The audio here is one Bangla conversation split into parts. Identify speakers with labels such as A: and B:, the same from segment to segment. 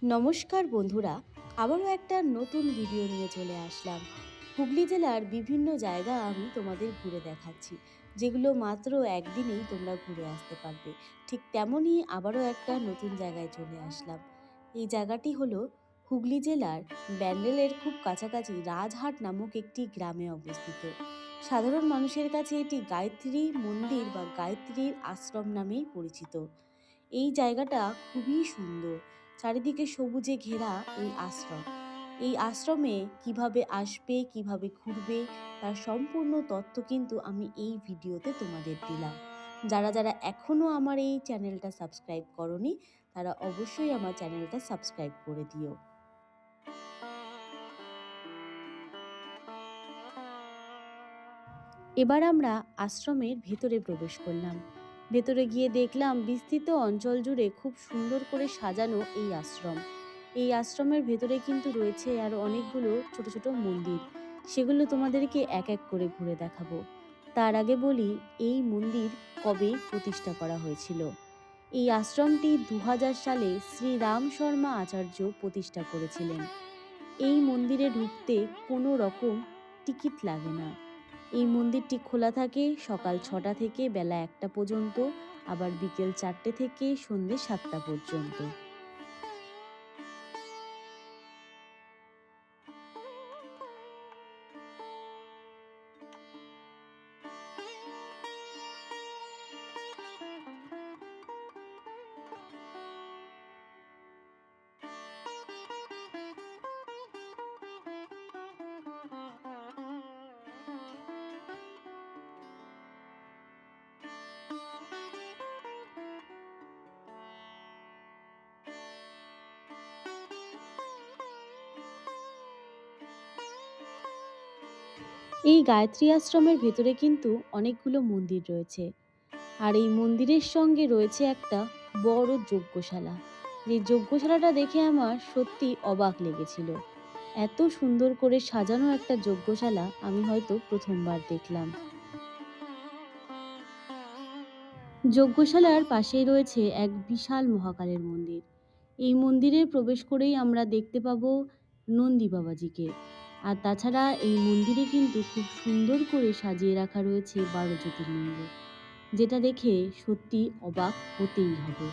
A: নমস্কার বন্ধুরা, আবারও একটা নতুন ভিডিও নিয়ে চলে আসলাম। হুগলি জেলার বিভিন্ন জায়গা আমি তোমাদের ঘুরে দেখাচ্ছি, যেগুলো মাত্র একদিনেই তোমরা ঘুরে আসতে পারবে। ঠিক তেমনই আবারও একটা নতুন জায়গায় চলে আসলাম। এই জায়গাটি হলো হুগলি জেলার ব্যান্ডেলের খুব কাছাকাছি রাজহাট নামক একটি গ্রামে অবস্থিত। সাধারণ মানুষের কাছে এটি গায়ত্রী মন্দির বা গায়ত্রীর আশ্রম নামেই পরিচিত। এই জায়গাটা খুবই সুন্দর, চারিদিকে সবুজে ঘেরা এই আশ্রম। এই আশ্রমে কিভাবে আসবে, কিভাবে ঘুরবে, তার সম্পূর্ণ তথ্য কিন্তু আমি এই ভিডিওতে তোমাদের দিলাম। যারা যারা এখনও আমার এই চ্যানেলটা সাবস্ক্রাইব করনি, তারা অবশ্যই আমার চ্যানেলটা সাবস্ক্রাইব করে দিও। এবার আমরা আশ্রমের ভেতরে প্রবেশ করলাম। ভেতরে গিয়ে দেখলাম বিস্তৃত অঞ্চল জুড়ে খুব সুন্দর করে সাজানো এই আশ্রম। এই আশ্রমের ভেতরে কিন্তু রয়েছে আরও অনেকগুলো ছোট ছোট মন্দির, সেগুলো তোমাদেরকে এক এক করে ঘুরে দেখাবো। তার আগে বলি, এই মন্দির কবে প্রতিষ্ঠা করা হয়েছিল। এই আশ্রমটি 2000 সালে শ্রী রাম শর্মা আচার্য প্রতিষ্ঠা করেছিলেন। এই মন্দিরে ঢুকতে কোনো রকম টিকিট লাগে না। এই মন্দিরটি খোলা থাকে সকাল 6টা থেকে বেলা 1টা পর্যন্ত, আবার বিকেল 4টে থেকে সন্ধ্যে 7টা পর্যন্ত। এই গায়ত্রী আশ্রমের ভেতরে কিন্তু অনেকগুলো মন্দির রয়েছে, আর এই মন্দিরের সঙ্গে রয়েছে একটা বড় যজ্ঞশালা। যে যজ্ঞশালাটা দেখে আমার সত্যি অবাক লেগেছিল। এত সুন্দর করে সাজানো একটা যজ্ঞশালা আমি হয়তো প্রথমবার দেখলাম। যজ্ঞশালার পাশেই রয়েছে এক বিশাল মহাকালের মন্দির। এই মন্দিরে প্রবেশ করেই আমরা দেখতে পাবো নন্দী বাবাজিকে। আর তাছাড়া এই মন্দিরে কিন্তু খুব সুন্দর করে সাজিয়ে রাখা রয়েছে 12 জ্যোতির্লিঙ্গ, যেটা দেখে সত্যি অবাক হতেই হবে।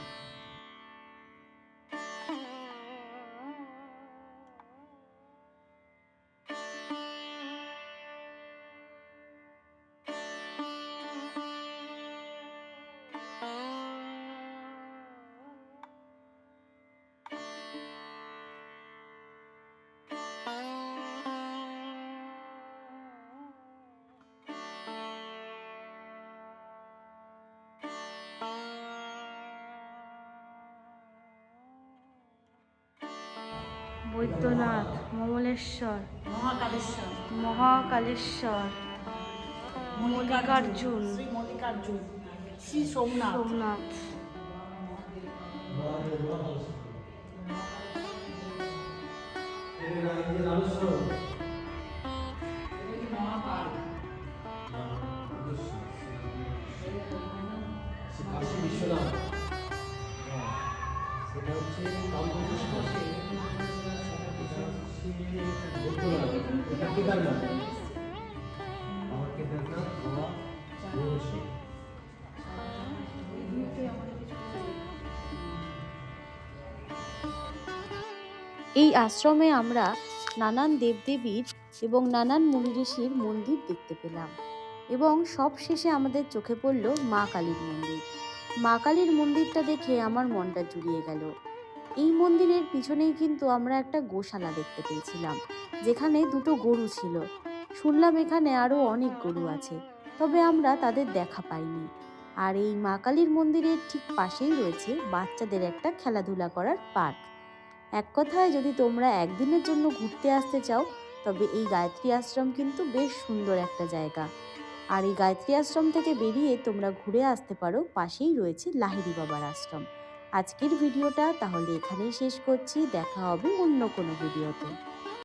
A: বৈদ্যনাথ, মমলেশ্বর,
B: মহাকালেশ্বর,
A: মহাকালেশ্বর, মল্লিকার্জুন,
B: শ্রী মল্লিকার্জুন, শ্রী সোমনাথ।
A: সোমনাথ।
B: মহাকাল,
C: কাশী বিশ্বনাথ, সেটা হচ্ছে কেদারনাথ, আমার কেদারনাথ বাবা ভুবনেশ্বর।
A: এই আশ্রমে আমরা নানান দেবদেবীর এবং নানান মুনি ঋষির মন্দির দেখতে পেলাম, এবং সব শেষে আমাদের চোখে পড়ল মা কালীর মন্দির। মা কালীর মন্দিরটা দেখে আমার মনটা জুড়িয়ে গেল। এই মন্দিরের পিছনেই কিন্তু আমরা একটা গোশালা দেখতে পেয়েছিলাম, যেখানে দুটো গরু ছিল। শুনলাম এখানে আরও অনেক গরু আছে, তবে আমরা তাদের দেখা পাইনি। আর এই মা কালীর মন্দিরের ঠিক পাশেই রয়েছে বাচ্চাদের একটা খেলাধুলা করার পার্ক। এক কথায়, যদি তোমরা একদিনের জন্য ঘুরতে আসতে চাও, তবে এই গায়ত্রী আশ্রম কিন্তু বেশ সুন্দর একটা জায়গা। আর এই গায়ত্রী আশ্রম থেকে বেরিয়ে তোমরা ঘুরে আসতে পারো, পাশেই রয়েছে লাহিড়ী বাবার আশ্রম। আজকের ভিডিওটা তাহলে এখানেই শেষ করছি, দেখা হবে অন্য কোনো ভিডিওতে।